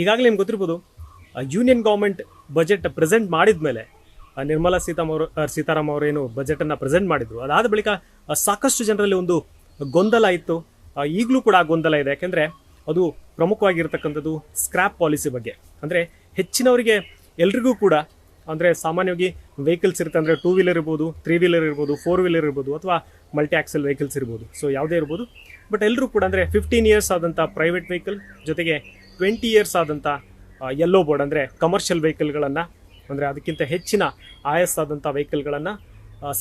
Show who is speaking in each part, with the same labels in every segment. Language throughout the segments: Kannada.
Speaker 1: ಈಗಾಗಲೇ ನಿಮ್ಗೆ ಗೊತ್ತಿರ್ಬೋದು, ಯೂನಿಯನ್ ಗೌರ್ಮೆಂಟ್ ಬಜೆಟ್ ಪ್ರೆಸೆಂಟ್ ಮಾಡಿದ ಮೇಲೆ ನಿರ್ಮಲಾ ಸೀತಾರಾಮ್ ಅವರೇನು ಬಜೆಟನ್ನು ಪ್ರೆಸೆಂಟ್ ಮಾಡಿದ್ರು, ಅದಾದ ಬಳಿಕ ಸಾಕಷ್ಟು ಜನರಲ್ಲಿ ಒಂದು ಗೊಂದಲ ಇತ್ತು. ಈಗಲೂ ಕೂಡ ಆ ಗೊಂದಲ ಇದೆ. ಯಾಕೆಂದರೆ ಅದು ಪ್ರಮುಖವಾಗಿರ್ತಕ್ಕಂಥದ್ದು ಸ್ಕ್ರ್ಯಾಪ್ ಪಾಲಿಸಿ ಬಗ್ಗೆ. ಅಂದರೆ ಹೆಚ್ಚಿನವರಿಗೆ ಎಲ್ರಿಗೂ ಕೂಡ ಅಂದರೆ ಸಾಮಾನ್ಯವಾಗಿ ವೆಹಿಕಲ್ಸ್ ಇರುತ್ತೆ, ಅಂದರೆ 2 ವೀಲರ್ ಇರ್ಬೋದು, 3 ವೀಲರ್ ಇರ್ಬೋದು, 4 ವೀಲರ್ ಇರ್ಬೋದು, ಅಥವಾ ಮಲ್ಟಿ ಆಕ್ಸೆಲ್ ವೆಹಿಕಲ್ಸ್ ಇರ್ಬೋದು. ಸೊ ಯಾವುದೇ ಇರ್ಬೋದು, ಬಟ್ ಎಲ್ಲರೂ ಕೂಡ ಅಂದರೆ 15 ಇಯರ್ಸ್ ಆದಂಥ ಪ್ರೈವೇಟ್ ವೆಹಿಕಲ್ ಜೊತೆಗೆ 20 ಇಯರ್ಸ್ ಆದಂಥ ಯೆಲ್ಲೋ ಬೋರ್ಡ್ ಅಂದರೆ ಕಮರ್ಷಿಯಲ್ ವೆಹಿಕಲ್ಗಳನ್ನು, ಅಂದರೆ ಅದಕ್ಕಿಂತ ಹೆಚ್ಚಿನ ಆಯಸ್ಸಾದಂಥ ವೆಹಿಕಲ್ಗಳನ್ನು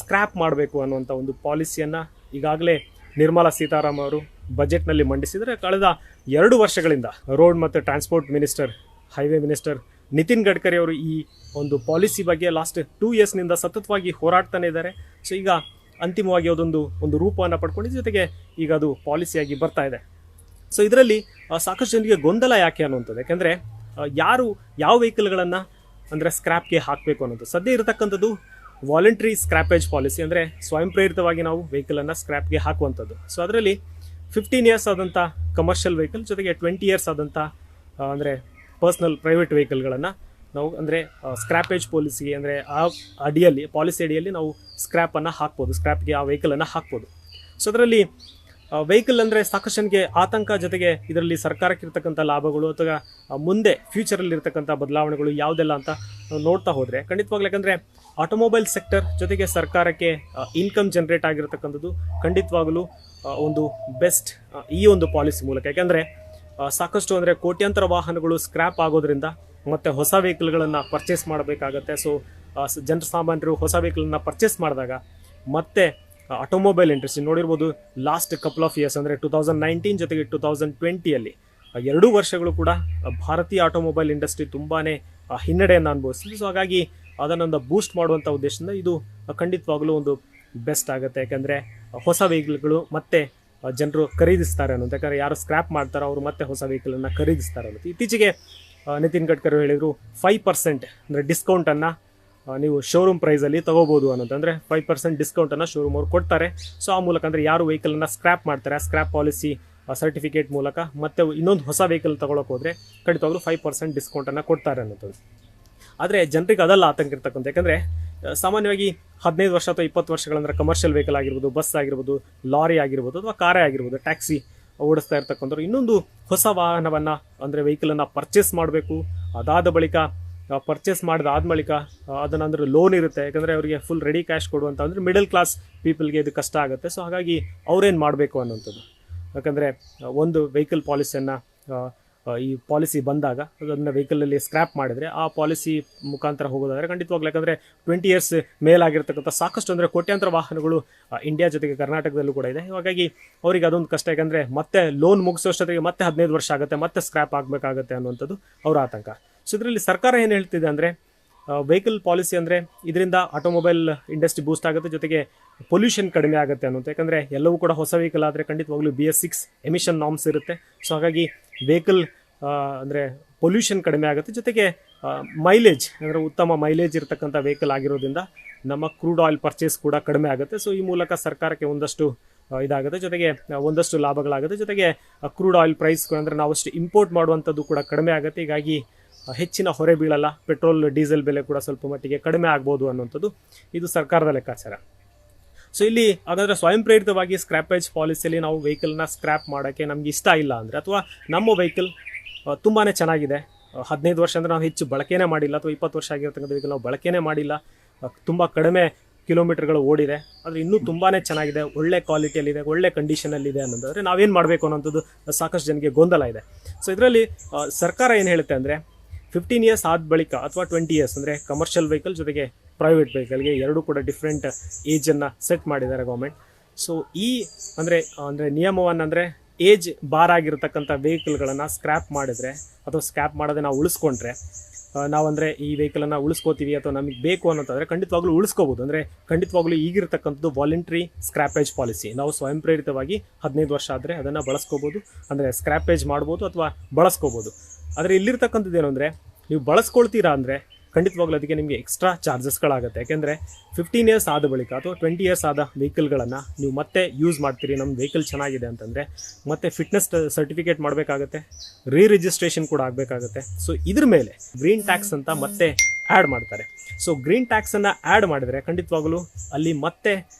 Speaker 1: ಸ್ಕ್ರ್ಯಾಪ್ ಮಾಡಬೇಕು ಅನ್ನುವಂಥ ಒಂದು ಪಾಲಿಸಿಯನ್ನು ಈಗಾಗಲೇ ನಿರ್ಮಲಾ ಸೀತಾರಾಮ್ ಅವರು ಬಜೆಟ್ನಲ್ಲಿ ಮಂಡಿಸಿದರೆ, ಕಳೆದ 2 ವರ್ಷಗಳಿಂದ ರೋಡ್ ಮತ್ತು transport minister, highway minister Nitin Gadkari ಅವರು ಈ ಒಂದು ಪಾಲಿಸಿ ಬಗ್ಗೆ ಲಾಸ್ಟ್ 2 ಇಯರ್ಸ್ನಿಂದ ಸತತವಾಗಿ ಹೋರಾಡ್ತಾನೆ ಇದ್ದಾರೆ. ಸೊ ಈಗ ಅಂತಿಮವಾಗಿ ಒಂದು ರೂಪವನ್ನು ಪಡ್ಕೊಂಡಿದ್ದು, ಜೊತೆಗೆ ಈಗ ಅದು ಪಾಲಿಸಿಯಾಗಿ ಬರ್ತಾ ಇದೆ. ಸೊ ಇದರಲ್ಲಿ ಸಾಕಷ್ಟು ಜನರಿಗೆ ಗೊಂದಲ ಯಾಕೆ ಅನ್ನುವಂಥದ್ದು. ಯಾಕೆಂದರೆ ಯಾವ ವೆಹಿಕಲ್ಗಳನ್ನು ಅಂದರೆ ಸ್ಕ್ರ್ಯಾಪ್ಗೆ ಹಾಕಬೇಕು ಅನ್ನೋದು. ಸದ್ಯ ಇರತಕ್ಕಂಥದ್ದು ವಾಲಂಟ್ರಿ ಸ್ಕ್ರ್ಯಾಪೇಜ್ ಪಾಲಿಸಿ, ಅಂದರೆ ಸ್ವಯಂ ಪ್ರೇರಿತವಾಗಿ ನಾವು ವೆಹಿಕಲನ್ನು ಸ್ಕ್ರ್ಯಾಪ್ಗೆ ಹಾಕುವಂಥದ್ದು. ಸೊ ಅದರಲ್ಲಿ 15 ಇಯರ್ಸ್ ಆದಂಥ ಕಮರ್ಷಿಯಲ್ ವೆಹಿಕಲ್ ಜೊತೆಗೆ 20 ಇಯರ್ಸ್ ಆದಂಥ ಅಂದರೆ ಪರ್ಸ್ನಲ್ ಪ್ರೈವೇಟ್ ವೆಹಿಕಲ್ಗಳನ್ನು ನಾವು ಅಂದರೆ ಸ್ಕ್ರ್ಯಾಪೇಜ್ ಪಾಲಿಸಿ ಅಂದರೆ ಆ ಪಾಲಿಸಿ ಅಡಿಯಲ್ಲಿ ನಾವು ಸ್ಕ್ರ್ಯಾಪನ್ನು ಹಾಕ್ಬೋದು, ಸ್ಕ್ರ್ಯಾಪ್ಗೆ ಆ ವೆಹಿಕಲನ್ನು ಹಾಕ್ಬೋದು. ಸೊ ಅದರಲ್ಲಿ ವೆಹಿಕಲ್ ಅಂದರೆ ಸಾಕಷ್ಟು ಜನಕ್ಕೆ ಆತಂಕ, ಜೊತೆಗೆ ಇದರಲ್ಲಿ ಸರ್ಕಾರಕ್ಕೆ ಇರ್ತಕ್ಕಂಥ ಲಾಭಗಳು ಅಥವಾ ಮುಂದೆ ಫ್ಯೂಚರಲ್ಲಿ ಇರ್ತಕ್ಕಂಥ ಬದಲಾವಣೆಗಳು ಯಾವುದೆಲ್ಲ ಅಂತ ನೋಡ್ತಾ ಹೋದರೆ ಖಂಡಿತವಾಗ್ಲೂ, ಯಾಕಂದರೆ ಆಟೋಮೊಬೈಲ್ ಸೆಕ್ಟರ್ ಜೊತೆಗೆ ಸರ್ಕಾರಕ್ಕೆ ಇನ್ಕಮ್ ಜನರೇಟ್ ಆಗಿರ್ತಕ್ಕಂಥದ್ದು ಖಂಡಿತವಾಗಲೂ ಒಂದು ಬೆಸ್ಟ್ ಈ ಒಂದು ಪಾಲಿಸಿ ಮೂಲಕ. ಯಾಕೆಂದರೆ ಸಾಕಷ್ಟು ಅಂದರೆ ಕೋಟ್ಯಾಂತರ ವಾಹನಗಳು ಸ್ಕ್ರ್ಯಾಪ್ ಆಗೋದ್ರಿಂದ ಮತ್ತು ಹೊಸ ವೆಹಿಕಲ್ಗಳನ್ನು ಪರ್ಚೇಸ್ ಮಾಡಬೇಕಾಗತ್ತೆ. ಸೊ ಜನಸಾಮಾನ್ಯರು ಹೊಸ ವೆಹಿಕಲನ್ನು ಪರ್ಚೇಸ್ ಮಾಡಿದಾಗ ಮತ್ತೆ ಆಟೋಮೊಬೈಲ್ ಇಂಡಸ್ಟ್ರಿ ನೋಡಿರ್ಬೋದು, ಲಾಸ್ಟ್ ಕಪಲ್ ಆಫ್ ಇಯರ್ಸ್ ಅಂದರೆ 2019 ಜೊತೆಗೆ 2020 2 ವರ್ಷಗಳು ಕೂಡ ಭಾರತೀಯ ಆಟೋಮೊಬೈಲ್ ಇಂಡಸ್ಟ್ರಿ ತುಂಬಾ ಹಿನ್ನಡೆಯನ್ನು ಅನುಭವಿಸಿದೆ. ಸೊ ಹಾಗಾಗಿ ಅದನ್ನೊಂದು ಬೂಸ್ಟ್ ಮಾಡುವಂಥ ಉದ್ದೇಶದಿಂದ ಇದು ಖಂಡಿತವಾಗಲೂ ಒಂದು ಬೆಸ್ಟ್ ಆಗುತ್ತೆ. ಯಾಕೆಂದರೆ ಹೊಸ ವೆಹಿಕಲ್ಗಳು ಮತ್ತೆ ಜನರು ಖರೀದಿಸ್ತಾರೆ ಅನ್ನೋದು. ಯಾಕಂದರೆ ಯಾರು ಸ್ಕ್ರ್ಯಾಪ್ ಮಾಡ್ತಾರೋ ಅವರು ಮತ್ತೆ ಹೊಸ ವೆಹಿಕಲನ್ನು ಖರೀದಿಸ್ತಾರೆ ಅನ್ನೋದು. ಇತ್ತೀಚೆಗೆ ನಿತಿನ್ ಗಡ್ಕರಿ ಹೇಳಿದರು 5% ಅಂದರೆ ಡಿಸ್ಕೌಂಟನ್ನು ನೀವು ಶೋರೂಮ್ ಪ್ರೈಸಲ್ಲಿ ತೊಗೋಬೋದು ಅನ್ನೋದು. ಅಂದರೆ 5% ಡಿಸ್ಕೌಂಟನ್ನು ಶೋರೂಮ್ ಅವ್ರು ಕೊಡ್ತಾರೆ. ಸೊ ಆ ಮೂಲಕ ಅಂದರೆ ಯಾರು ವೆಹಿಕಲನ್ನು ಸ್ಕ್ರ್ಯಾಪ್ ಮಾಡ್ತಾರೆ, ಆ ಸ್ಕ್ರ್ಯಾಪ್ ಪಾಲಿಸಿ ಸರ್ಟಿಫಿಕೇಟ್ ಮೂಲಕ ಮತ್ತೆ ಇನ್ನೊಂದು ಹೊಸ ವೆಹಿಕಲ್ ತೊಗೊಳಕ್ಕೆ ಹೋದರೆ ಖಂಡಿತವಾಗ್ಲೂ 5% ಡಿಸ್ಕೌಂಟನ್ನು ಕೊಡ್ತಾರೆ ಅನ್ನೋದು. ಆದರೆ ಜನರಿಗೆ ಅದೆಲ್ಲ ಆತಂಕ ಇರ್ತಕ್ಕಂಥ. ಯಾಕಂದರೆ ಸಾಮಾನ್ಯವಾಗಿ 15 ವರ್ಷ ಅಥವಾ 20 ವರ್ಷಗಳಂದ್ರೆ ಕಮರ್ಷಿಯಲ್ ವೆಹಿಕಲ್ ಆಗಿರ್ಬೋದು, ಬಸ್ ಆಗಿರ್ಬೋದು, ಲಾರಿ ಆಗಿರ್ಬೋದು, ಅಥವಾ ಕಾರೇ ಆಗಿರ್ಬೋದು, ಟ್ಯಾಕ್ಸಿ ಓಡಿಸ್ತಾ ಇರ್ತಕ್ಕಂಥವ್ರು ಇನ್ನೊಂದು ಹೊಸ ವಾಹನವನ್ನು ಅಂದರೆ ವೆಹಿಕಲನ್ನು ಪರ್ಚೇಸ್ ಮಾಡಬೇಕು. ಅದಾದ ಬಳಿಕ ಪರ್ಚೇಸ್ ಮಾಡಿದಾದ ಬಳಿಕ ಅದನ್ನು ಅಂದರೆ ಲೋನ್ ಇರುತ್ತೆ. ಯಾಕಂದರೆ ಅವರಿಗೆ ಫುಲ್ ರೆಡಿ ಕ್ಯಾಶ್ ಕೊಡುವಂಥ ಅಂದರೆ ಮಿಡಲ್ ಕ್ಲಾಸ್ ಪೀಪಲ್ಗೆ ಇದು ಕಷ್ಟ ಆಗುತ್ತೆ. ಸೊ ಹಾಗಾಗಿ ಅವ್ರೇನು ಮಾಡಬೇಕು ಅನ್ನೋಂಥದ್ದು. ಯಾಕಂದರೆ ಒಂದು ವೆಹಿಕಲ್ ಪಾಲಿಸಿಯನ್ನು ಈ ಪಾಲಿಸಿ ಬಂದಾಗ ಅದನ್ನು ವೆಹಿಕಲಲ್ಲಿ ಸ್ಕ್ರ್ಯಾಪ್ ಮಾಡಿದರೆ ಆ ಪಾಲಿಸಿ ಮುಖಾಂತರ ಹೋಗೋದಾದರೆ ಖಂಡಿತವಾಗ್ಲೂ, ಯಾಕಂದರೆ 20 ಇಯರ್ಸ್ ಮೇಲಾಗಿರ್ತಕ್ಕಂಥ ಸಾಕಷ್ಟು ಅಂದರೆ ಕೋಟ್ಯಾಂತರ ವಾಹನಗಳು ಇಂಡಿಯಾ ಜೊತೆಗೆ ಕರ್ನಾಟಕದಲ್ಲೂ ಕೂಡ ಇದೆ. ಹಾಗಾಗಿ ಅವರಿಗೆ ಅದೊಂದು ಕಷ್ಟ. ಯಾಕಂದರೆ ಮತ್ತೆ ಲೋನ್ ಮುಗಿಸೋಷ್ಟೊತ್ತಿಗೆ ಮತ್ತೆ 15 ವರ್ಷ ಆಗುತ್ತೆ, ಮತ್ತೆ ಸ್ಕ್ರ್ಯಾಪ್ ಆಗಬೇಕಾಗತ್ತೆ ಅನ್ನುವಂಥದ್ದು ಅವರ ಆತಂಕ. ಸೊ ಇದರಲ್ಲಿ ಸರ್ಕಾರ ಏನು ಹೇಳ್ತಿದೆ ಅಂದರೆ ವೆಹಿಕಲ್ ಪಾಲಿಸಿ ಅಂದರೆ ಇದರಿಂದ ಆಟೋಮೊಬೈಲ್ ಇಂಡಸ್ಟ್ರಿ ಬೂಸ್ಟ್ ಆಗುತ್ತೆ, ಜೊತೆಗೆ ಪೊಲ್ಯೂಷನ್ ಕಡಿಮೆ ಆಗುತ್ತೆ ಅನ್ನೋದು. ಯಾಕಂದರೆ ಎಲ್ಲವೂ ಕೂಡ ಹೊಸ ವೆಹಿಕಲ್ ಆದರೆ ಖಂಡಿತವಾಗ್ಲೂ BS6 ಎಮಿಷನ್ ನಾರ್ಮ್ಸ್ ಇರುತ್ತೆ. ಸೊ ಹಾಗಾಗಿ ವೆಹಿಕಲ್ ಅಂದರೆ ಪೊಲ್ಯೂಷನ್ ಕಡಿಮೆ ಆಗುತ್ತೆ, ಜೊತೆಗೆ ಮೈಲೇಜ್ ಅಂದರೆ ಉತ್ತಮ ಮೈಲೇಜ್ ಇರತಕ್ಕಂಥ ವೆಹಿಕಲ್ ಆಗಿರೋದ್ರಿಂದ ನಮ್ಮ ಕ್ರೂಡ್ ಆಯಿಲ್ ಪರ್ಚೇಸ್ ಕೂಡ ಕಡಿಮೆ ಆಗುತ್ತೆ. ಸೊ ಈ ಮೂಲಕ ಸರ್ಕಾರಕ್ಕೆ ಒಂದಷ್ಟು ಇದಾಗುತ್ತೆ, ಜೊತೆಗೆ ಒಂದಷ್ಟು ಲಾಭಗಳಾಗುತ್ತೆ, ಜೊತೆಗೆ ಕ್ರೂಡ್ ಆಯಿಲ್ ಪ್ರೈಸ್ ಅಂದರೆ ನಾವಷ್ಟು ಇಂಪೋರ್ಟ್ ಮಾಡುವಂಥದ್ದು ಕೂಡ ಕಡಿಮೆ ಆಗುತ್ತೆ. ಹೀಗಾಗಿ ಹೆಚ್ಚಿನ ಹೊರೆ ಬೀಳಲ್ಲ, ಪೆಟ್ರೋಲ್ ಡೀಸೆಲ್ ಬೆಲೆ ಕೂಡ ಸ್ವಲ್ಪ ಮಟ್ಟಿಗೆ ಕಡಿಮೆ ಆಗ್ಬೋದು ಅನ್ನುವಂಥದ್ದು ಇದು ಸರ್ಕಾರದ ಲೆಕ್ಕಾಚಾರ. ಸೊ ಇಲ್ಲಿ ಹಾಗಾದರೆ ಸ್ವಯಂ ಪ್ರೇರಿತವಾಗಿ ಸ್ಕ್ರ್ಯಾಪೇಜ್ ಪಾಲಿಸಿಯಲ್ಲಿ ನಾವು ವೆಹಿಕಲ್ನ ಸ್ಕ್ರ್ಯಾಪ್ ಮಾಡೋಕ್ಕೆ ನಮ್ಗೆ ಇಷ್ಟ ಇಲ್ಲ ಅಂದರೆ, ಅಥವಾ ನಮ್ಮ ವೆಹಿಕಲ್ ತುಂಬಾ ಚೆನ್ನಾಗಿದೆ, 15 ವರ್ಷ ಅಂದರೆ ನಾವು ಹೆಚ್ಚು ಬಳಕೆನೇ ಮಾಡಿಲ್ಲ, ಅಥವಾ 20 ವರ್ಷ ಆಗಿರ್ತಕ್ಕಂಥ ವೆಹಿಕಲ್ ನಾವು ಬಳಕೆನೇ ಮಾಡಿಲ್ಲ, ತುಂಬ ಕಡಿಮೆ ಕಿಲೋಮೀಟರ್ಗಳು ಓಡಿದೆ, ಆದರೆ ಇನ್ನೂ ತುಂಬಾ ಚೆನ್ನಾಗಿದೆ, ಒಳ್ಳೆ ಕ್ವಾಲಿಟಿಯಲ್ಲಿದೆ, ಒಳ್ಳೆ ಕಂಡೀಷನಲ್ಲಿದೆ ಅನ್ನೋದಾದರೆ ನಾವೇನು ಮಾಡಬೇಕು ಅನ್ನೋಂಥದ್ದು ಸಾಕಷ್ಟು ಜನಕ್ಕೆ ಗೊಂದಲ ಇದೆ. ಸೊ ಇದರಲ್ಲಿ ಸರ್ಕಾರ ಏನು ಹೇಳುತ್ತೆ ಅಂದರೆ 15 ಇಯರ್ಸ್ ಆದ ಬಳಿಕ ಅಥವಾ 20 ಇಯರ್ಸ್ ಅಂದರೆ ಕಮರ್ಷಿಯಲ್ ವೆಹಿಕಲ್ ಜೊತೆಗೆ ಪ್ರೈವೇಟ್ ವೆಹಿಕಲ್ಗೆ ಎರಡೂ ಕೂಡ ಡಿಫ್ರೆಂಟ್ ಏಜನ್ನು ಸೆಟ್ ಮಾಡಿದ್ದಾರೆ ಗೌರ್ಮೆಂಟ್. ಸೊ ಈ ಅಂದರೆ ನಿಯಮವನ್ನು ಅಂದರೆ ಏಜ್ ಬಾರ್ ಆಗಿರತಕ್ಕಂಥ ವೆಹಿಕಲ್ಗಳನ್ನು ಸ್ಕ್ರ್ಯಾಪ್ ಮಾಡಿದರೆ ಅಥವಾ ಸ್ಕ್ರ್ಯಾಪ್ ಮಾಡೋದೇ ನಾವು ಉಳಿಸ್ಕೊಂಡ್ರೆ, ನಾವಂದರೆ ಈ ವೆಹಿಕಲನ್ನು ಉಳಿಸ್ಕೋತೀವಿ ಅಥವಾ ನಮಗೆ ಬೇಕು ಅನ್ನೋದಾದರೆ ಖಂಡಿತವಾಗ್ಲೂ ಉಳಿಸ್ಕೋಬೋದು. ಅಂದರೆ ಖಂಡಿತವಾಗ್ಲೂ ಈಗಿರ್ತಕ್ಕಂಥದ್ದು ವಾಲಂಟ್ರಿ ಸ್ಕ್ರ್ಯಾಪೇಜ್ ಪಾಲಿಸಿ. ನಾವು ಸ್ವಯಂ ಪ್ರೇರಿತವಾಗಿ 15 ವರ್ಷ ಆದರೆ ಅದನ್ನು ಬಳಸ್ಕೋಬೋದು, ಅಂದರೆ ಸ್ಕ್ರ್ಯಾಪೇಜ್ ಮಾಡ್ಬೋದು ಅಥವಾ ಬಳಸ್ಕೋಬೋದು. ಆದರೆ ಇಲ್ಲಿರ್ತಕ್ಕಂಥದ್ದು ಏನು ಅಂದರೆ, ನೀವು ಬಳಸ್ಕೊಳ್ತೀರಾ ಅಂದರೆ ಖಂಡಿತವಾಗ್ಲೂ ಅದಕ್ಕೆ ನಿಮಗೆ ಎಕ್ಸ್ಟ್ರಾ ಚಾರ್ಜಸ್ಗಳಾಗುತ್ತೆ. ಯಾಕೆಂದರೆ 15 ಇಯರ್ಸ್ ಆದ ಬಳಿಕ ಅಥವಾ 20 ಇಯರ್ಸ್ ಆದ ವೆಹಿಕಲ್ಗಳನ್ನು ನೀವು ಮತ್ತೆ ಯೂಸ್ ಮಾಡ್ತೀರಿ, ನಮ್ಮ ವೆಹಿಕಲ್ ಚೆನ್ನಾಗಿದೆ ಅಂತಂದರೆ ಮತ್ತೆ ಫಿಟ್ನೆಸ್ ಸರ್ಟಿಫಿಕೇಟ್ ಮಾಡಬೇಕಾಗತ್ತೆ, ರಿಜಿಸ್ಟ್ರೇಷನ್ ಕೂಡ ಆಗಬೇಕಾಗತ್ತೆ. ಸೊ ಇದ್ರ ಮೇಲೆ ಗ್ರೀನ್ ಟ್ಯಾಕ್ಸ್ ಅಂತ ಮತ್ತೆ ಆ್ಯಡ್ ಮಾಡ್ತಾರೆ. ಸೊ ಗ್ರೀನ್ ಟ್ಯಾಕ್ಸನ್ನು ಆ್ಯಡ್ ಮಾಡಿದರೆ ಖಂಡಿತವಾಗಲೂ ಅಲ್ಲಿ ಮತ್ತೆ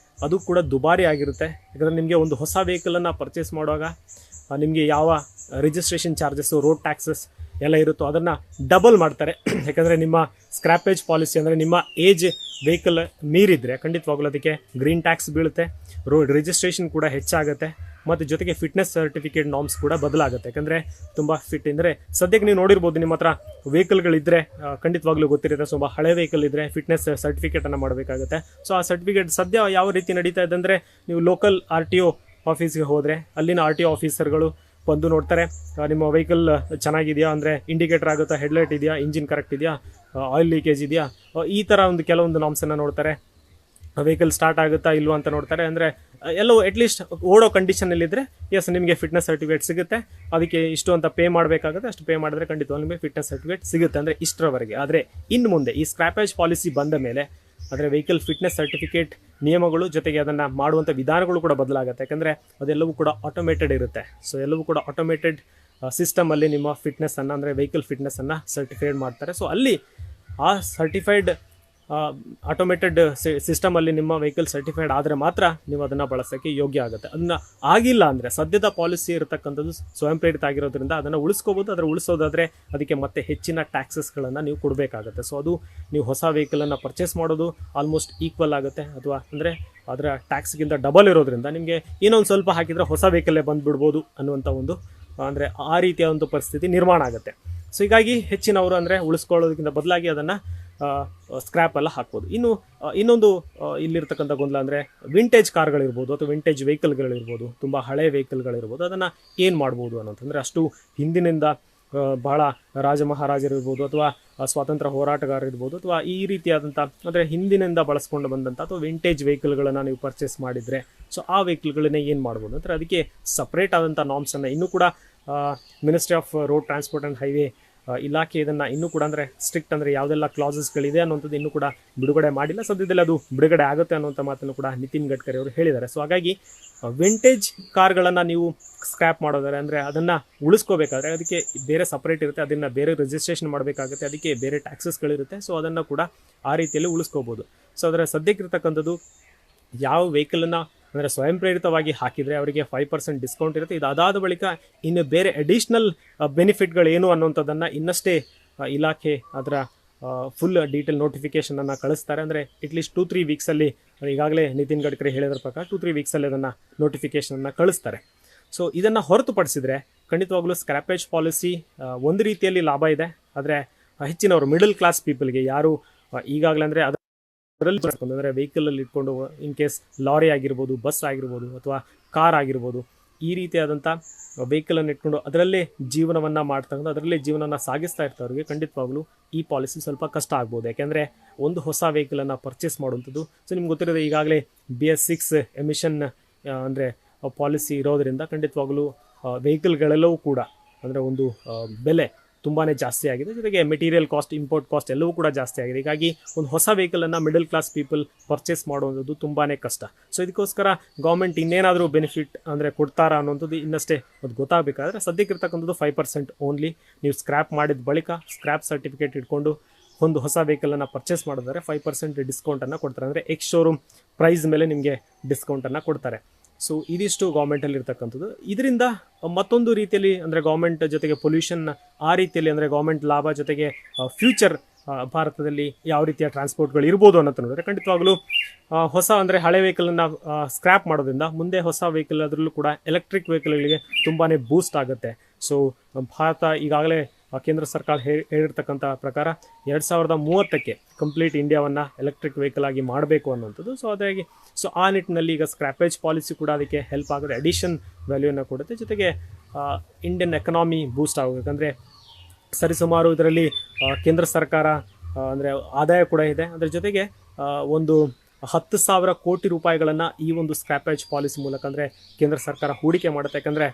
Speaker 1: ಅದು ಕೂಡ ದುಬಾರಿ ಆಗಿರುತ್ತೆ. ಯಾಕಂದರೆ ನಿಮಗೆ ಒಂದು ಹೊಸ ವೆಹಿಕಲನ್ನು ಪರ್ಚೇಸ್ ಮಾಡುವಾಗ ನಿಮಗೆ ಯಾವ ರಿಜಿಸ್ಟ್ರೇಷನ್ ಚಾರ್ಜಸ್ಸು, ರೋಡ್ ಟ್ಯಾಕ್ಸಸ್ ಎಲ್ಲ ಇರುತ್ತೋ ಅದನ್ನು ಡಬಲ್ ಮಾಡ್ತಾರೆ. ಯಾಕಂದರೆ ನಿಮ್ಮ ಸ್ಕ್ರ್ಯಾಪೇಜ್ ಪಾಲಿಸಿ ಅಂದರೆ ನಿಮ್ಮ ಏಜ್ ವೆಹಿಕಲ್ ಮೀರಿದರೆ ಖಂಡಿತವಾಗ್ಲೂ ಅದಕ್ಕೆ ಗ್ರೀನ್ ಟ್ಯಾಕ್ಸ್ ಬೀಳುತ್ತೆ, ರೋಡ್ ರಿಜಿಸ್ಟ್ರೇಷನ್ ಕೂಡ ಹೆಚ್ಚಾಗುತ್ತೆ, ಮತ್ತು ಜೊತೆಗೆ ಫಿಟ್ನೆಸ್ ಸರ್ಟಿಫಿಕೇಟ್ ನಾರ್ಮ್ಸ್ ಕೂಡ ಬದಲಾಗುತ್ತೆ. ಯಾಕಂದರೆ ತುಂಬ ಫಿಟ್ ಅಂದರೆ ಸದ್ಯಕ್ಕೆ ನೀವು ನೋಡಿರ್ಬೋದು, ನಿಮ್ಮ ಹತ್ರ ವೆಹಿಕಲ್ಗಳಿದ್ದರೆ ಖಂಡಿತವಾಗ್ಲೂ ಗೊತ್ತಿರುತ್ತೆ, ತುಂಬ ಹಳೆ ವೆಹಿಕಲ್ ಇದ್ದರೆ ಫಿಟ್ನೆಸ್ ಸರ್ಟಿಫಿಕೇಟನ್ನು ಮಾಡಬೇಕಾಗುತ್ತೆ. ಸೊ ಆ ಸರ್ಟಿಫಿಕೇಟ್ ಸದ್ಯ ಯಾವ ರೀತಿ ನಡೀತಾ ಇದೆ ಅಂದರೆ, ನೀವು ಲೋಕಲ್ RTO ಆಫೀಸ್ಗೆ ಹೋದರೆ ಅಲ್ಲಿನ RTO ಆಫೀಸರ್ಗಳು ಬಂದು ನೋಡ್ತಾರೆ ನಿಮ್ಮ ವೆಹಿಕಲ್ ಚೆನ್ನಾಗಿದೆಯಾ, ಅಂದರೆ ಇಂಡಿಕೇಟರ್ ಆಗುತ್ತಾ, ಹೆಡ್ಲೈಟ್ ಇದೆಯಾ, ಇಂಜಿನ್ ಕರೆಕ್ಟ್ ಇದೆಯಾ, ಆಯಿಲ್ ಲೀಕೇಜ್ ಇದೆಯಾ, ಈ ಥರ ಒಂದು ಕೆಲವೊಂದು ನಾಮ್ಸನ್ನು ನೋಡ್ತಾರೆ. ವೆಹಿಕಲ್ ಸ್ಟಾರ್ಟ್ ಆಗುತ್ತಾ ಇಲ್ವೋ ಅಂತ ನೋಡ್ತಾರೆ. ಅಂದರೆ ಎಲ್ಲವೂ ಅಟ್ಲೀಸ್ಟ್ ಓಡೋ ಕಂಡೀಷನಲ್ಲಿದ್ದರೆ ಎಸ್ ನಿಮಗೆ ಫಿಟ್ನೆಸ್ ಸರ್ಟಿಫಿಕೇಟ್ ಸಿಗುತ್ತೆ. ಅದಕ್ಕೆ ಇಷ್ಟು ಅಂತ ಪೇ ಮಾಡಬೇಕಾಗುತ್ತೆ, ಅಷ್ಟು ಪೇ ಮಾಡಿದ್ರೆ ಖಂಡಿತವಾಗಿ ನಿಮಗೆ ಫಿಟ್ನೆಸ್ ಸರ್ಟಿಫಿಕೇಟ್ ಸಿಗುತ್ತೆ. ಅಂದರೆ ಇಷ್ಟರವರೆಗೆ. ಆದರೆ ಇನ್ನು ಮುಂದೆ ಈ ಸ್ಕ್ರ್ಯಾಪೇಜ್ ಪಾಲಿಸಿ ಬಂದ ಮೇಲೆ ಅಂದರೆ ವೆಹಿಕಲ್ ಫಿಟ್ನೆಸ್ ಸರ್ಟಿಫಿಕೇಟ್ ನಿಯಮಗಳು ಜೊತೆಗೆ ಅದನ್ನು ಮಾಡುವಂಥ ವಿಧಾನಗಳು ಕೂಡ ಬದಲಾಗುತ್ತೆ. ಯಾಕಂದರೆ ಅದೆಲ್ಲವೂ ಕೂಡ ಆಟೋಮೇಟೆಡ್ ಇರುತ್ತೆ. ಸೊ ಎಲ್ಲವೂ ಕೂಡ ಆಟೋಮೇಟೆಡ್ ಸಿಸ್ಟಮಲ್ಲಿ ನಿಮ್ಮ ಫಿಟ್ನೆಸ್ಸನ್ನು ಅಂದರೆ ವೆಹಿಕಲ್ ಫಿಟ್ನೆಸ್ಸನ್ನು ಸರ್ಟಿಫೈಡ್ ಮಾಡ್ತಾರೆ. ಸೊ ಅಲ್ಲಿ ಆ ಸರ್ಟಿಫೈಡ್ ಆಟೋಮೇಟೆಡ್ ಸಿಸ್ಟಮಲ್ಲಿ ನಿಮ್ಮ ವೆಹಿಕಲ್ ಸರ್ಟಿಫೈಡ್ ಆದರೆ ಮಾತ್ರ ನೀವು ಅದನ್ನು ಬಳಸೋಕ್ಕೆ ಯೋಗ್ಯ ಆಗುತ್ತೆ. ಅದನ್ನು ಆಗಿಲ್ಲ ಅಂದರೆ ಸದ್ಯದ ಪಾಲಿಸಿ ಇರತಕ್ಕಂಥದ್ದು ಸ್ವಯಂ ಪ್ರೇರಿತ ಆಗಿರೋದ್ರಿಂದ ಅದನ್ನು ಉಳಿಸ್ಕೋಬೋದು. ಅದರ ಉಳಿಸೋದಾದರೆ ಅದಕ್ಕೆ ಮತ್ತೆ ಹೆಚ್ಚಿನ ಟ್ಯಾಕ್ಸಸ್ಗಳನ್ನು ನೀವು ಕೊಡಬೇಕಾಗುತ್ತೆ. ಸೊ ಅದು ನೀವು ಹೊಸ ವೆಹಿಕಲನ್ನು ಪರ್ಚೇಸ್ ಮಾಡೋದು ಆಲ್ಮೋಸ್ಟ್ ಈಕ್ವಲ್ ಆಗುತ್ತೆ, ಅಥವಾ ಅಂದರೆ ಅದರ ಟ್ಯಾಕ್ಸ್ಗಿಂತ ಡಬಲ್ ಇರೋದ್ರಿಂದ ನಿಮಗೆ ಇನ್ನೊಂದು ಸ್ವಲ್ಪ ಹಾಕಿದರೆ ಹೊಸ ವೆಹಿಕಲ್ಲೇ ಬಂದುಬಿಡ್ಬೋದು ಅನ್ನುವಂಥ ಒಂದು ಅಂದರೆ ಆ ರೀತಿಯ ಒಂದು ಪರಿಸ್ಥಿತಿ ನಿರ್ಮಾಣ ಆಗುತ್ತೆ. ಸೊ ಹೀಗಾಗಿ ಹೆಚ್ಚಿನವರು ಅಂದರೆ ಉಳಿಸ್ಕೊಳ್ಳೋದಕ್ಕಿಂತ ಬದಲಾಗಿ ಅದನ್ನು ಸ್ಕ್ರ್ಯಾಪ್ ಎಲ್ಲ ಹಾಕ್ಬೋದು. ಇನ್ನೊಂದು ಇಲ್ಲಿರ್ತಕ್ಕಂಥ ಗೊಂದಲ ಅಂದರೆ ವಿಂಟೇಜ್ ಕಾರ್ಗಳಿರ್ಬೋದು ಅಥವಾ ವಿಂಟೇಜ್ ವೆಹಿಕಲ್ಗಳಿರ್ಬೋದು, ತುಂಬ ಹಳೆ ವೆಹಿಕಲ್ಗಳಿರ್ಬೋದು, ಅದನ್ನು ಏನು ಮಾಡ್ಬೋದು ಅನ್ನೋಂತಂದರೆ ಅಷ್ಟು ಹಿಂದಿನಿಂದ ಬಹಳ ರಾಜ ಮಹಾರಾಜರಿರ್ಬೋದು ಅಥವಾ ಸ್ವಾತಂತ್ರ್ಯ ಹೋರಾಟಗಾರರಿರ್ಬೋದು ಅಥವಾ ಈ ರೀತಿಯಾದಂಥ ಅಂದರೆ ಹಿಂದಿನಿಂದ ಬಳಸ್ಕೊಂಡು ಬಂದಂಥ ಅಥವಾ ವಿಂಟೇಜ್ ವೆಹಿಕಲ್ಗಳನ್ನು ನೀವು ಪರ್ಚೇಸ್ ಮಾಡಿದರೆ ಸೊ ಆ ವೆಹಿಕಲ್ಗಳನ್ನೇ ಏನು ಮಾಡ್ಬೋದು ಅಂದರೆ ಅದಕ್ಕೆ ಸಪ್ರೇಟ್ ಆದಂಥ ನಾರ್ಮ್ಸನ್ನು ಇನ್ನೂ ಕೂಡ ministry of road transport and highway ಇಲಾಖೆ ಇದನ್ನು ಇನ್ನೂ ಕೂಡ ಅಂದರೆ ಸ್ಟ್ರಿಕ್ಟ್ ಅಂದರೆ ಯಾವುದೆಲ್ಲ ಕ್ಲಾಸಸ್ಗಳಿದೆ ಅನ್ನೋಂಥದ್ದು ಇನ್ನೂ ಕೂಡ ಬಿಡುಗಡೆ ಮಾಡಿಲ್ಲ. ಸದ್ಯದಲ್ಲಿ ಅದು ಬಿಡುಗಡೆ ಆಗುತ್ತೆ ಅನ್ನೋಂಥ ಮಾತನ್ನು ಕೂಡ ನಿತಿನ್ ಗಡ್ಕರಿ ಅವರು ಹೇಳಿದ್ದಾರೆ. ಸೊ ಹಾಗಾಗಿ ವಿಂಟೇಜ್ ಕಾರ್ಗಳನ್ನು ನೀವು ಸ್ಕ್ರ್ಯಾಪ್ ಮಾಡೋದಾರೆ ಅಂದರೆ ಅದನ್ನು ಉಳಿಸ್ಕೋಬೇಕಾದ್ರೆ ಅದಕ್ಕೆ ಬೇರೆ ಸಪ್ರೇಟ್ ಇರುತ್ತೆ, ಅದನ್ನು ಬೇರೆ ರಿಜಿಸ್ಟ್ರೇಷನ್ ಮಾಡಬೇಕಾಗುತ್ತೆ, ಅದಕ್ಕೆ ಬೇರೆ ಟ್ಯಾಕ್ಸಸ್ಗಳಿರುತ್ತೆ. ಸೊ ಅದನ್ನು ಕೂಡ ಆ ರೀತಿಯಲ್ಲಿ ಉಳಿಸ್ಕೋಬೋದು. ಸೊ ಅದರ ಸದ್ಯಕ್ಕಿರ್ತಕ್ಕಂಥದ್ದು ಯಾವ ವೆಹಿಕಲನ್ನು ಅಂದರೆ ಸ್ವಯಂ ಪ್ರೇರಿತವಾಗಿ ಹಾಕಿದರೆ ಅವರಿಗೆ 5% ಡಿಸ್ಕೌಂಟ್ ಇರುತ್ತೆ. ಇದಾದ ಬಳಿಕ ಇನ್ನು ಬೇರೆ ಅಡಿಷ್ನಲ್ ಬೆನಿಫಿಟ್ಗಳೇನು ಅನ್ನೋಂಥದ್ದನ್ನು ಇನ್ನಷ್ಟೇ ಇಲಾಖೆ ಅದರ ಫುಲ್ ಡೀಟೇಲ್ ನೋಟಿಫಿಕೇಷನನ್ನು ಕಳಿಸ್ತಾರೆ. ಅಂದರೆ ಅಟ್ಲೀಸ್ಟ್ 2-3 ವೀಕ್ಸಲ್ಲಿ ಈಗಾಗಲೇ ನಿತಿನ್ ಗಡ್ಕರಿ ಹೇಳಿದ್ರ ಪ್ರಕಾರ 2-3 ವೀಕ್ಸಲ್ಲಿ ಅದನ್ನು ನೋಟಿಫಿಕೇಷನನ್ನು ಕಳಿಸ್ತಾರೆ. ಸೊ ಇದನ್ನು ಹೊರತುಪಡಿಸಿದರೆ ಖಂಡಿತವಾಗ್ಲೂ ಸ್ಕ್ರ್ಯಾಪೇಜ್ ಪಾಲಿಸಿ ಒಂದು ರೀತಿಯಲ್ಲಿ ಲಾಭ ಇದೆ. ಆದರೆ ಹೆಚ್ಚಿನವರು ಮಿಡಲ್ ಕ್ಲಾಸ್ ಪೀಪಲ್ಗೆ ಯಾರು ಈಗಾಗಲೇ ಅಂದರೆ ಅಂದರೆ ವೆಹಿಕಲಲ್ಲಿ ಇಟ್ಕೊಂಡು ಇನ್ ಕೇಸ್ ಲಾರಿ ಆಗಿರ್ಬೋದು, ಬಸ್ ಆಗಿರ್ಬೋದು ಅಥವಾ ಕಾರ್ ಆಗಿರ್ಬೋದು, ಈ ರೀತಿಯಾದಂಥ ವೆಹಿಕಲನ್ನು ಇಟ್ಕೊಂಡು ಅದರಲ್ಲೇ ಜೀವನವನ್ನು ಮಾಡ್ತಕ್ಕಂಥ ಅದರಲ್ಲೇ ಜೀವನನ ಸಾಗಿಸ್ತಾ ಇರ್ತವ್ರಿಗೆ ಖಂಡಿತವಾಗ್ಲೂ ಈ ಪಾಲಿಸಿ ಸ್ವಲ್ಪ ಕಷ್ಟ ಆಗ್ಬೋದು. ಯಾಕೆಂದರೆ ಒಂದು ಹೊಸ ವೆಹಿಕಲನ್ನು ಪರ್ಚೇಸ್ ಮಾಡುವಂಥದ್ದು ಸೊ ನಿಮ್ಗೆ ಗೊತ್ತಿರೋದು ಈಗಾಗಲೇ BS6 ಎಮಿಷನ್ ಅಂದರೆ ಪಾಲಿಸಿ ಇರೋದರಿಂದ ಖಂಡಿತವಾಗ್ಲೂ ವೆಹಿಕಲ್ಗಳೆಲ್ಲವೂ ಕೂಡ ಅಂದರೆ ಒಂದು ಬೆಲೆ ತುಂಬಾ ಜಾಸ್ತಿ ಆಗಿದೆ. ಜೊತೆಗೆ ಮೆಟೀರಿಯಲ್ ಕಾಸ್ಟ್, ಇಂಪೋರ್ಟ್ ಕಾಸ್ಟ್ ಎಲ್ಲವೂ ಕೂಡ ಜಾಸ್ತಿ ಆಗಿದೆ. ಹೀಗಾಗಿ ಒಂದು ಹೊಸ ವೆಹಿಕಲನ್ನು ಮಿಡಲ್ ಕ್ಲಾಸ್ ಪೀಪಲ್ ಪರ್ಚೇಸ್ ಮಾಡುವಂಥದ್ದು ತುಂಬಾ ಕಷ್ಟ. ಸೊ ಇದಕ್ಕೋಸ್ಕರ ಗೌರ್ಮೆಂಟ್ ಇನ್ನೇನಾದರೂ ಬೆನಿಫಿಟ್ ಅಂದರೆ ಕೊಡ್ತಾರಾ ಅನ್ನೋಂಥದ್ದು ಇನ್ನಷ್ಟೇ ಅದು ಗೊತ್ತಾಗಬೇಕಾದ್ರೆ ಸದ್ಯಕ್ಕಿರ್ತಕ್ಕಂಥದ್ದು 5% ಓನ್ಲಿ. ನೀವು ಸ್ಕ್ರ್ಯಾಪ್ ಮಾಡಿದ ಬಳಿಕ ಸ್ಕ್ರ್ಯಾಪ್ ಸರ್ಟಿಫಿಕೇಟ್ ಇಟ್ಕೊಂಡು ಒಂದು ಹೊಸ ವೆಹಿಕಲನ್ನು ಪರ್ಚೇಸ್ ಮಾಡಿದ್ರೆ 5% ಡಿಸ್ಕೌಂಟನ್ನು ಕೊಡ್ತಾರೆ. ಅಂದರೆ ಎಕ್ಸ್ ಶೋರೂಮ್ ಪ್ರೈಸ್ ಮೇಲೆ ನಿಮಗೆ ಡಿಸ್ಕೌಂಟನ್ನು ಕೊಡ್ತಾರೆ. ಸೊ ಇದಿಷ್ಟು ಗೌರ್ಮೆಂಟಲ್ಲಿ ಇರ್ತಕ್ಕಂಥದ್ದು. ಇದರಿಂದ ಮತ್ತೊಂದು ರೀತಿಯಲ್ಲಿ ಅಂದರೆ ಗೌರ್ಮೆಂಟ್ ಜೊತೆಗೆ ಪೊಲ್ಯೂಷನ್ ಆ ರೀತಿಯಲ್ಲಿ ಅಂದರೆ ಗೌರ್ಮೆಂಟ್ ಲಾಭ ಜೊತೆಗೆ ಫ್ಯೂಚರ್ ಭಾರತದಲ್ಲಿ ಯಾವ ರೀತಿಯ ಟ್ರಾನ್ಸ್ಪೋರ್ಟ್ಗಳು ಇರ್ಬೋದು ಅನ್ನೋದು ನೋಡಿದ್ರೆ ಖಂಡಿತವಾಗಲೂ ಹೊಸ ಅಂದರೆ ಹಳೆ ವೆಹಿಕಲನ್ನು ಸ್ಕ್ರ್ಯಾಪ್ ಮಾಡೋದ್ರಿಂದ ಮುಂದೆ ಹೊಸ ವೆಹಿಕಲ್ ಅದರಲ್ಲೂ ಕೂಡ ಎಲೆಕ್ಟ್ರಿಕ್ ವೆಹಿಕಲ್ಗಳಿಗೆ ತುಂಬಾ ಬೂಸ್ಟ್ ಆಗುತ್ತೆ. ಸೊ ಭಾರತ ಈಗಾಗಲೇ ಕೇಂದ್ರ ಸರ್ಕಾರ ಹೇಳಿರ್ತಕ್ಕಂಥ ಪ್ರಕಾರ 2030ಕ್ಕೆ ಕಂಪ್ಲೀಟ್ ಇಂಡಿಯಾವನ್ನು ಎಲೆಕ್ಟ್ರಿಕ್ ವೆಹಿಕಲ್ ಆಗಿ ಮಾಡಬೇಕು ಅನ್ನೋಂಥದ್ದು. ಸೊ ಅದಾಗಿ ಸೊ ಆ ನಿಟ್ಟಿನಲ್ಲಿ ಈಗ ಸ್ಕ್ರ್ಯಾಪೇಜ್ ಪಾಲಿಸಿ ಕೂಡ ಅದಕ್ಕೆ ಹೆಲ್ಪ್ ಆಗುತ್ತೆ, ಅಡಿಷನ್ ವ್ಯಾಲ್ಯೂನ ಕೊಡುತ್ತೆ. ಜೊತೆಗೆ ಇಂಡಿಯನ್ ಎಕನಾಮಿ ಬೂಸ್ಟ್ ಆಗಬೇಕು. ಅಂದರೆ ಸರಿಸುಮಾರು ಇದರಲ್ಲಿ ಕೇಂದ್ರ ಸರ್ಕಾರ ಅಂದರೆ ಆದಾಯ ಕೂಡ ಇದೆ. ಅದರ ಜೊತೆಗೆ ಒಂದು 10,000 ಕೋಟಿ ರೂಪಾಯಿಗಳನ್ನು ಈ ಒಂದು ಸ್ಕ್ರ್ಯಾಪೇಜ್ ಪಾಲಿಸಿ ಮೂಲಕ ಅಂದರೆ ಕೇಂದ್ರ ಸರ್ಕಾರ ಹೂಡಿಕೆ ಮಾಡುತ್ತೆ. ಯಾಕಂದರೆ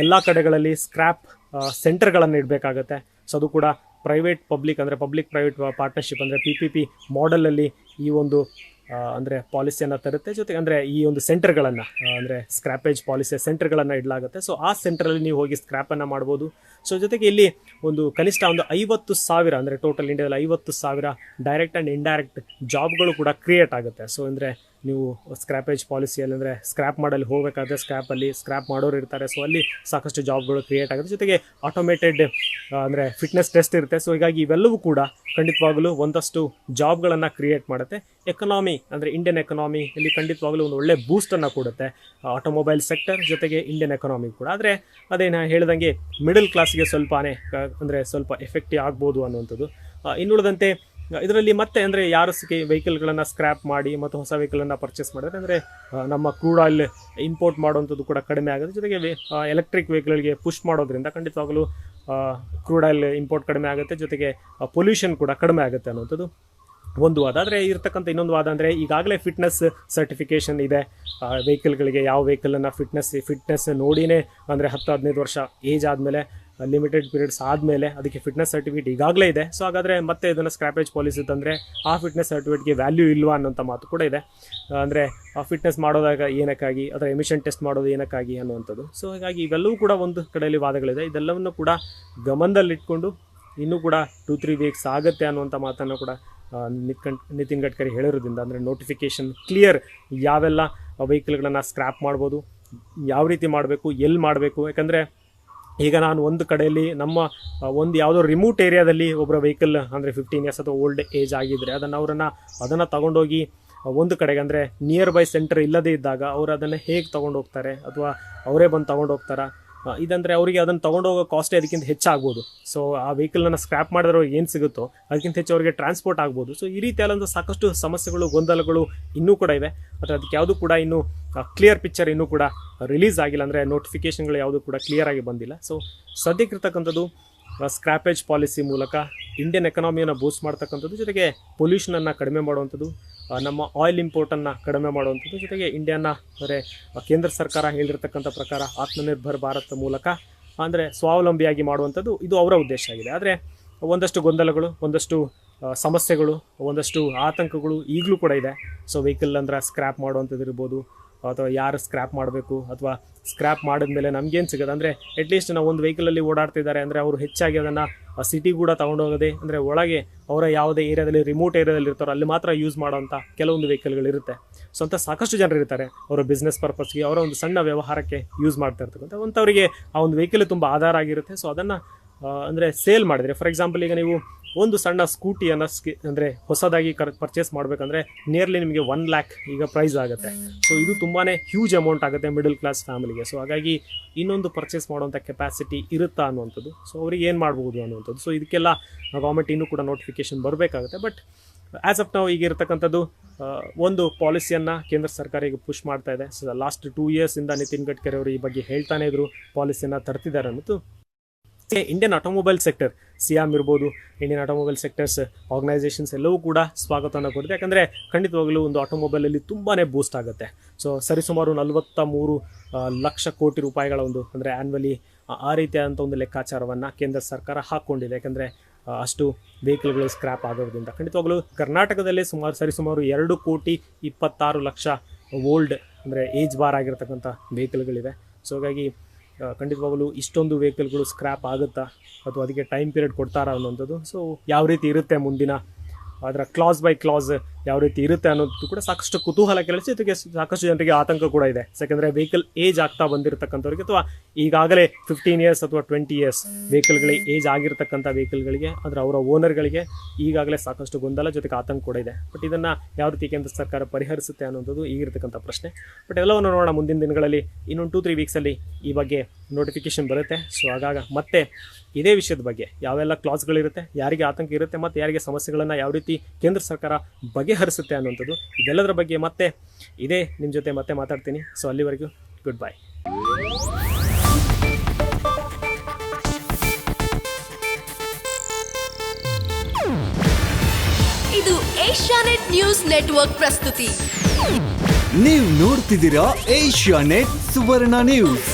Speaker 1: ಎಲ್ಲ ಕಡೆಗಳಲ್ಲಿ ಸ್ಕ್ರ್ಯಾಪ್ ಸೆಂಟರ್ಗಳನ್ನು ಇಡಬೇಕಾಗತ್ತೆ. ಸೊ ಅದು ಕೂಡ ಪ್ರೈವೇಟ್ ಪಬ್ಲಿಕ್ ಅಂದರೆ ಪಬ್ಲಿಕ್ ಪ್ರೈವೇಟ್ ಪಾರ್ಟ್ನರ್ಶಿಪ್ ಅಂದರೆ PPP ಮಾಡೆಲಲ್ಲಿ ಈ ಒಂದು ಅಂದರೆ ಪಾಲಿಸಿಯನ್ನು ತರುತ್ತೆ. ಜೊತೆಗೆ ಅಂದರೆ ಈ ಒಂದು ಸೆಂಟರ್ಗಳನ್ನು ಅಂದರೆ ಸ್ಕ್ರ್ಯಾಪೇಜ್ ಪಾಲಿಸಿಯ ಸೆಂಟರ್ಗಳನ್ನು ಇಡಲಾಗುತ್ತೆ. ಸೊ ಆ ಸೆಂಟ್ರಲ್ಲಿ ನೀವು ಹೋಗಿ ಸ್ಕ್ರ್ಯಾಪನ್ನು ಮಾಡ್ಬೋದು. ಸೊ ಜೊತೆಗೆ ಇಲ್ಲಿ ಒಂದು ಕನಿಷ್ಠ ಒಂದು 50,000 ಅಂದರೆ ಟೋಟಲ್ ಇಂಡಿಯಾದಲ್ಲಿ 50,000 ಡೈರೆಕ್ಟ್ ಆ್ಯಂಡ್ ಇಂಡೈರೆಕ್ಟ್ ಜಾಬ್ಗಳು ಕೂಡ ಕ್ರಿಯೇಟ್ ಆಗುತ್ತೆ. ಸೊ ಅಂದರೆ ನೀವು ಸ್ಕ್ರ್ಯಾಪೇಜ್ ಪಾಲಿಸಿಯಲ್ಲಿ ಅಂದರೆ ಸ್ಕ್ರ್ಯಾಪ್ ಮಾಡಲು ಹೋಗಬೇಕಾದ್ರೆ ಸ್ಕ್ರ್ಯಾಪ್ ಮಾಡೋರು ಇರ್ತಾರೆ. ಸೊ ಅಲ್ಲಿ ಸಾಕಷ್ಟು ಜಾಬ್ಗಳು ಕ್ರಿಯೇಟ್ ಆಗುತ್ತೆ. ಜೊತೆಗೆ ಆಟೋಮೇಟೆಡ್ ಅಂದರೆ ಫಿಟ್ನೆಸ್ ಟೆಸ್ಟ್ ಇರುತ್ತೆ. ಸೊ ಹೀಗಾಗಿ ಇವೆಲ್ಲವೂ ಕೂಡ ಖಂಡಿತವಾಗಲೂ ಒಂದಷ್ಟು ಜಾಬ್ಗಳನ್ನು ಕ್ರಿಯೇಟ್ ಮಾಡುತ್ತೆ. ಎಕನಾಮಿ ಅಂದರೆ ಇಂಡಿಯನ್ ಎಕನಾಮಿ ಇಲ್ಲಿ ಖಂಡಿತವಾಗಲೂ ಒಂದು ಒಳ್ಳೆ ಬೂಸ್ಟನ್ನು ಕೊಡುತ್ತೆ. ಆಟೋಮೊಬೈಲ್ ಸೆಕ್ಟರ್ ಜೊತೆಗೆ ಇಂಡಿಯನ್ ಎಕನಾಮಿ ಕೂಡ. ಆದರೆ ಅದೇ ನಾನು ಹೇಳ್ದಂಗೆ ಮಿಡಲ್ ಕ್ಲಾಸ್ಗೆ ಸ್ವಲ್ಪ ಎಫೆಕ್ಟಿವ್ ಆಗ್ಬೋದು ಅನ್ನುವಂಥದ್ದು. ಇನ್ನುಳಿದಂತೆ ಇದರಲ್ಲಿ ಮತ್ತೆ ಅಂದರೆ ಯಾರು ವೆಹಿಕಲ್ಗಳನ್ನು ಸ್ಕ್ರ್ಯಾಪ್ ಮಾಡಿ ಮತ್ತು ಹೊಸ ವೆಹಿಕಲನ್ನು ಪರ್ಚೇಸ್ ಮಾಡಿದ್ರೆ ಅಂದರೆ ನಮ್ಮ ಕ್ರೂಡ್ ಆಯಿಲ್ ಇಂಪೋರ್ಟ್ ಮಾಡುವಂಥದ್ದು ಕೂಡ ಕಡಿಮೆ ಆಗುತ್ತೆ. ಜೊತೆಗೆ ಎಲೆಕ್ಟ್ರಿಕ್ ವೆಹಿಕಲ್ಗೆ ಪುಷ್ ಮಾಡೋದ್ರಿಂದ ಖಂಡಿತವಾಗಲೂ ಕ್ರೂಡ್ ಆಯಿಲ್ ಇಂಪೋರ್ಟ್ ಕಡಿಮೆ ಆಗುತ್ತೆ. ಜೊತೆಗೆ ಪೊಲ್ಯೂಷನ್ ಕೂಡ ಕಡಿಮೆ ಆಗುತ್ತೆ ಅನ್ನೋಂಥದ್ದು ಒಂದು ವಾದ. ಆದರೆ ಇರ್ತಕ್ಕಂಥ ಇನ್ನೊಂದು ವಾದ ಅಂದರೆ ಈಗಾಗಲೇ ಫಿಟ್ನೆಸ್ ಸರ್ಟಿಫಿಕೇಷನ್ ಇದೆ ವೆಹಿಕಲ್ಗಳಿಗೆ. ಯಾವ ವೆಹಿಕಲನ್ನು ಫಿಟ್ನೆಸ್ ನೋಡಿನೇ ಅಂದರೆ 10-15 ವರ್ಷ ಏಜ್ ಆದಮೇಲೆ ಲಿಮಿಟೆಡ್ ಪೀರಿಯಡ್ಸ್ ಆದಮೇಲೆ ಅದಕ್ಕೆ ಫಿಟ್ನೆಸ್ ಸರ್ಟಿಫಿಕೇಟ್ ಈಗಾಗಲೇ ಇದೆ. ಸೊ ಹಾಗಾದರೆ ಮತ್ತೆ ಇದನ್ನು ಸ್ಕ್ರ್ಯಾಪೇಜ್ ಪಾಲಿಸಿ ತಂದರೆ ಆ ಫಿಟ್ನೆಸ್ ಸರ್ಟಿಫಿಕೇಟ್ಗೆ ವ್ಯಾಲ್ಯೂ ಇಲ್ವಾ ಅನ್ನೋಂಥ ಮಾತು ಕೂಡ ಇದೆ. ಅಂದರೆ ಆ ಫಿಟ್ನೆಸ್ ಮಾಡೋದಾಗ ಏನಕ್ಕಾಗಿ, ಅದರ ಎಮಿಷನ್ ಟೆಸ್ಟ್ ಮಾಡೋದು ಏನಕ್ಕಾಗಿ ಅನ್ನುವಂಥದ್ದು. ಸೊ ಹಾಗಾಗಿ ಇವೆಲ್ಲವೂ ಕೂಡ ಒಂದು ಕಡೆಯಲ್ಲಿ ವಾದಗಳಿದೆ. ಇದೆಲ್ಲವನ್ನು ಕೂಡ ಗಮನದಲ್ಲಿಟ್ಕೊಂಡು ಇನ್ನೂ ಕೂಡ 2-3 ವೀಕ್ಸ್ ಆಗುತ್ತೆ ಅನ್ನುವಂಥ ಮಾತನ್ನು ಕೂಡ ನಿತಿನ್ ಗಡ್ಕರಿ ಹೇಳಿರೋದ್ರಿಂದ ಅಂದರೆ ನೋಟಿಫಿಕೇಷನ್ ಕ್ಲಿಯರ್ ಯಾವೆಲ್ಲ ವೆಹಿಕಲ್ಗಳನ್ನು ಸ್ಕ್ರ್ಯಾಪ್ ಮಾಡ್ಬೋದು, ಯಾವ ರೀತಿ ಮಾಡಬೇಕು, ಎಲ್ಲಿ ಮಾಡಬೇಕು. ಯಾಕಂದರೆ ಈಗ ನಾನು ಒಂದು ಕಡೆಯಲ್ಲಿ ನಮ್ಮ ಒಂದು ಯಾವುದೋ ರಿಮೋಟ್ ಏರಿಯಾದಲ್ಲಿ ಒಬ್ಬರ ವೆಹಿಕಲ್ ಅಂದರೆ 15 ಇಯರ್ಸ್ ಅಥವಾ ಓಲ್ಡ್ ಏಜ್ ಆಗಿದ್ದರೆ ಅದನ್ನು ತಗೊಂಡೋಗಿ ಒಂದು ಕಡೆಗೆ ಅಂದರೆ ನಿಯರ್ ಬೈ ಸೆಂಟರ್ ಇಲ್ಲದೇ ಇದ್ದಾಗ ಅವರು ಅದನ್ನು ಹೇಗೆ ತೊಗೊಂಡು ಹೋಗ್ತಾರೆ ಅಥವಾ ಅವರೇ ಬಂದು ತೊಗೊಂಡು ಹೋಗ್ತಾರಾ, ಇದಂದರೆ ಅವರಿಗೆ ಅದನ್ನು ತೊಗೊಂಡೋಗೋ ಕಾಸ್ಟೇ ಅದಕ್ಕಿಂತ ಹೆಚ್ಚಾಗ್ಬೋದು. ಸೊ ಆ ವೆಹಿಕಲನ್ನು ಸ್ಕ್ರ್ಯಾಪ್ ಮಾಡಿದ್ರೆ ಅವ್ರಿಗೆ ಏನು ಸಿಗುತ್ತೋ ಅದಕ್ಕಿಂತ ಹೆಚ್ಚು ಅವರಿಗೆ ಟ್ರಾನ್ಸ್ಪೋರ್ಟ್ ಆಗ್ಬೋದು. ಸೊ ಈ ರೀತಿಯಾದಂಥ ಸಾಕಷ್ಟು ಸಮಸ್ಯೆಗಳು, ಗೊಂದಲಗಳು ಇನ್ನೂ ಕೂಡ ಇವೆ. ಮತ್ತು ಅದಕ್ಕೆ ಯಾವುದೂ ಕೂಡ ಇನ್ನೂ ಕ್ಲಿಯರ್ ಪಿಕ್ಚರ್ ಇನ್ನೂ ಕೂಡ ರಿಲೀಸ್ ಆಗಿಲ್ಲ. ಅಂದರೆ ನೋಟಿಫಿಕೇಷನ್ಗಳು ಯಾವುದೂ ಕೂಡ ಕ್ಲಿಯರ್ ಆಗಿ ಬಂದಿಲ್ಲ. ಸೊ ಸದ್ಯಕ್ಕಿರ್ತಕ್ಕಂಥದ್ದು ಸ್ಕ್ರ್ಯಾಪೇಜ್ ಪಾಲಿಸಿ ಮೂಲಕ ಇಂಡಿಯನ್ ಎಕನಾಮಿಯನ್ನು ಬೂಸ್ಟ್ ಮಾಡ್ತಕ್ಕಂಥದ್ದು, ಜೊತೆಗೆ ಪೊಲ್ಯೂಷನನ್ನು ಕಡಿಮೆ ಮಾಡುವಂಥದ್ದು, ನಮ್ಮ ಆಯಿಲ್ ಇಂಪೋರ್ಟನ್ನು ಕಡಿಮೆ ಮಾಡುವಂಥದ್ದು, ಜೊತೆಗೆ ಇಂಡಿಯಾನ ಅಂದರೆ ಕೇಂದ್ರ ಸರ್ಕಾರ ಹೇಳಿರ್ತಕ್ಕಂಥ ಪ್ರಕಾರ ಆತ್ಮನಿರ್ಭರ್ ಭಾರತ್ ಮೂಲಕ ಅಂದರೆ ಸ್ವಾವಲಂಬಿಯಾಗಿ ಮಾಡುವಂಥದ್ದು ಇದು ಅವರ ಉದ್ದೇಶ ಆಗಿದೆ. ಆದರೆ ಒಂದಷ್ಟು ಗೊಂದಲಗಳು, ಒಂದಷ್ಟು ಸಮಸ್ಯೆಗಳು, ಒಂದಷ್ಟು ಆತಂಕಗಳು ಈಗಲೂ ಕೂಡ ಇದೆ. ಸೊ ವೆಹಿಕಲ್ ಅಂದರೆ ಸ್ಕ್ರ್ಯಾಪ್ ಮಾಡುವಂಥದ್ದು ಇರ್ಬೋದು, ಅಥವಾ ಯಾರು ಸ್ಕ್ರ್ಯಾಪ್ ಮಾಡಬೇಕು, ಅಥವಾ ಸ್ಕ್ರ್ಯಾಪ್ ಮಾಡಿದ್ಮೇಲೆ ನಮಗೇನು ಸಿಗೋದು ಅಂದರೆ ಅಟ್ಲೀಸ್ಟ್ ನಾವು ಒಂದು ವೆಹಿಕಲಲ್ಲಿ ಓಡಾಡ್ತಿದ್ದಾರೆ ಅಂದರೆ ಅವರು ಹೆಚ್ಚಾಗಿ ಅದನ್ನು ಸಿಟಿ ಕೂಡ ತೊಗೊಂಡೋಗೋದೆ ಅಂದರೆ ಒಳಗೆ ಅವರ ಯಾವುದೇ ಏರಿಯಾದಲ್ಲಿ ರಿಮೋಟ್ ಏರಿಯಾದಲ್ಲಿ ಇರ್ತಾರೋ ಅಲ್ಲಿ ಮಾತ್ರ ಯೂಸ್ ಮಾಡೋವಂಥ ಕೆಲವೊಂದು ವೆಹಿಕಲ್ಗಳಿರುತ್ತೆ. ಸೊ ಅಂತ ಸಾಕಷ್ಟು ಜನರು ಇರ್ತಾರೆ. ಅವರ ಬಿಸ್ನೆಸ್ ಪರ್ಪಸ್ಗೆ, ಅವರ ಒಂದು ಸಣ್ಣ ವ್ಯವಹಾರಕ್ಕೆ ಯೂಸ್ ಮಾಡ್ತಾ ಇರ್ತಕ್ಕಂಥ ಅಂಥವರಿಗೆ ಆ ಒಂದು ವೆಹಿಕಲ್ ತುಂಬ ಆಧಾರ ಆಗಿರುತ್ತೆ. ಸೊ ಅದನ್ನು ಅಂದರೆ ಸೇಲ್ ಮಾಡಿದರೆ, ಫಾರ್ ಎಕ್ಸಾಂಪಲ್ ಈಗ ನೀವು ಒಂದು ಸಣ್ಣ ಸ್ಕೂಟಿಯನ್ನು ಅಂದರೆ ಹೊಸದಾಗಿ ಪರ್ಚೇಸ್ ಮಾಡಬೇಕಂದ್ರೆ ನಿಯರ್ಲಿ ನಿಮಗೆ 1 lakh ಈಗ ಪ್ರೈಸ್ ಆಗುತ್ತೆ. ಸೊ ಇದು ತುಂಬಾ ಹ್ಯೂಜ್ ಅಮೌಂಟ್ ಆಗುತ್ತೆ ಮಿಡಲ್ ಕ್ಲಾಸ್ ಫ್ಯಾಮಿಲಿಗೆ. ಸೊ ಹಾಗಾಗಿ ಇನ್ನೊಂದು ಪರ್ಚೇಸ್ ಮಾಡುವಂಥ ಕೆಪಾಸಿಟಿ ಇರುತ್ತಾ ಅನ್ನುವಂಥದ್ದು, ಸೊ ಅವ್ರಿಗೆ ಏನು ಮಾಡ್ಬೋದು ಅನ್ನುವಂಥದ್ದು. ಸೊ ಇದಕ್ಕೆಲ್ಲ ಗೌರ್ಮೆಂಟ್ ಇನ್ನೂ ಕೂಡ ನೋಟಿಫಿಕೇಷನ್ ಬರಬೇಕಾಗುತ್ತೆ. ಬಟ್ ಆ್ಯಸ್ ಆಫ್ ನಾವು ಈಗ ಇರತಕ್ಕಂಥದ್ದು ಒಂದು ಪಾಲಿಸಿಯನ್ನು ಕೇಂದ್ರ ಸರ್ಕಾರ ಈಗ ಪುಷ್ ಮಾಡ್ತಾ ಇದೆ. ಸೊ ಲಾಸ್ಟ್ 2 yearsಯಿಂದ ನಿತಿನ್ ಗಡ್ಕರಿ ಅವರು ಈ ಬಗ್ಗೆ ಹೇಳ್ತಾನೆ ಇದ್ರು, ಪಾಲಿಸಿಯನ್ನು ತರ್ತಿದ್ದಾರೆ ಅನ್ನೋದು. ಇಂಡಿಯನ್ ಆಟೋಮೊಬೈಲ್ ಸೆಕ್ಟರ್, ಸಿಯಾಮ್ ಇರ್ಬೋದು, ಇಂಡಿಯನ್ ಆಟೋಮೊಬೈಲ್ ಸೆಕ್ಟರ್ಸ್ ಆರ್ಗನೈಸೇಷನ್ಸ್ ಎಲ್ಲವೂ ಕೂಡ ಸ್ವಾಗತವನ್ನು ಕೊಡುತ್ತೆ. ಯಾಕಂದರೆ ಖಂಡಿತವಾಗಲೂ ಒಂದು ಆಟೋಮೊಬೈಲಲ್ಲಿ ತುಂಬಾ ಬೂಸ್ಟ್ ಆಗುತ್ತೆ. ಸೊ ಸರಿಸುಮಾರು 43 ಲಕ್ಷ ಕೋಟಿ ರೂಪಾಯಿಗಳ ಒಂದು ಅಂದರೆ ಆ್ಯನ್ವಲಿ ಆ ರೀತಿಯಾದಂಥ ಒಂದು ಲೆಕ್ಕಾಚಾರವನ್ನು ಕೇಂದ್ರ ಸರ್ಕಾರ ಹಾಕ್ಕೊಂಡಿದೆ. ಯಾಕಂದರೆ ಅಷ್ಟು ವೆಹಿಕಲ್ಗಳು ಸ್ಕ್ರ್ಯಾಪ್ ಆಗೋದ್ರಿಂದ ಖಂಡಿತವಾಗಲೂ ಕರ್ನಾಟಕದಲ್ಲೇ ಸರಿಸುಮಾರು 2,26,00,000 ಓಲ್ಡ್ ಅಂದರೆ ಏಜ್ ಬಾರ್ ಆಗಿರ್ತಕ್ಕಂಥ ವೆಹಿಕಲ್ಗಳಿವೆ. ಸೊ ಹಾಗಾಗಿ ಖಂಡಿತವಾಗಲೂ ಇಷ್ಟೊಂದು ವೆಹಿಕಲ್ಗಳು ಸ್ಕ್ರ್ಯಾಪ್ ಆಗುತ್ತಾ ಅಥವಾ ಅದಕ್ಕೆ ಟೈಮ್ ಪೀರಿಯಡ್ ಕೊಡ್ತಾರಾ ಅನ್ನೋಂಥದ್ದು. ಸೊ ಯಾವ ರೀತಿ ಇರುತ್ತೆ ಮುಂದಿನ ಅದರ ಕ್ಲಾಸ್ ಬೈ ಕ್ಲಾಸ್ ಯಾವ ರೀತಿ ಇರುತ್ತೆ ಅನ್ನೋದು ಕೂಡ ಸಾಕಷ್ಟು ಕುತೂಹಲ ಕೆರಳಿಸಿ, ಜೊತೆಗೆ ಸಾಕಷ್ಟು ಜನರಿಗೆ ಆತಂಕ ಕೂಡ ಇದೆ. ಯಾಕಂದರೆ ವೆಹಿಕಲ್ ಏಜ್ ಆಗ್ತಾ ಬಂದಿರತಕ್ಕಂಥವ್ರಿಗೆ ಅಥವಾ ಈಗಾಗಲೇ 15 years ಅಥವಾ 20 years ವೆಹಿಕಲ್ಗಳಿಗೆ ಏಜ್ ಆಗಿರ್ತಕ್ಕಂಥ ವೆಹಿಕಲ್ಗಳಿಗೆ ಅಂದರೆ ಅವರ ಓನರ್ಗಳಿಗೆ ಈಗಾಗಲೇ ಸಾಕಷ್ಟು ಗೊಂದಲ ಜೊತೆಗೆ ಆತಂಕ ಕೂಡ ಇದೆ. ಬಟ್ ಇದನ್ನು ಯಾವ ರೀತಿ ಕೇಂದ್ರ ಸರ್ಕಾರ ಪರಿಹರಿಸುತ್ತೆ ಅನ್ನೋದು ಈಗಿರ್ತಕ್ಕಂಥ ಪ್ರಶ್ನೆ. ಬಟ್ ಎಲ್ಲವನ್ನು ನೋಡೋಣ ಮುಂದಿನ ದಿನಗಳಲ್ಲಿ. ಇನ್ನೊಂದು 2-3 ವೀಕ್ಸಲ್ಲಿ ಈ ಬಗ್ಗೆ ನೋಟಿಫಿಕೇಷನ್ ಬರುತ್ತೆ. ಸೊ ಆಗಾಗ ಮತ್ತೆ ಇದೇ ವಿಷಯದ ಬಗ್ಗೆ ಯಾವೆಲ್ಲ ಕ್ಲಾಸ್ಗಳಿರುತ್ತೆ, ಯಾರಿಗೆ ಆತಂಕ ಇರುತ್ತೆ ಮತ್ತು ಯಾರಿಗೆ ಸಮಸ್ಯೆಗಳನ್ನು ಯಾವ ರೀತಿ ಕೇಂದ್ರ ಸರ್ಕಾರ ಬಗೆಹರಿಸುತ್ತೆ ಅನ್ನುವಂಥದ್ದು, ಇದೆಲ್ಲದರ ಬಗ್ಗೆ ಮತ್ತೆ ನಿಮ್ಮ ಜೊತೆ ಮತ್ತೆ ಮಾತಾಡ್ತೀನಿ. ಸೊ ಅಲ್ಲಿವರೆಗೂ ಗುಡ್ ಬೈ.
Speaker 2: ಇದು ಏಷ್ಯಾನೆಟ್ ನ್ಯೂಸ್ ನೆಟ್ವರ್ಕ್ ಪ್ರಸ್ತುತಿ.
Speaker 3: ನೀವು ನೋಡ್ತಿದ್ದೀರಾ ಏಷ್ಯಾನೆಟ್ ಸುವರ್ಣ ನ್ಯೂಸ್.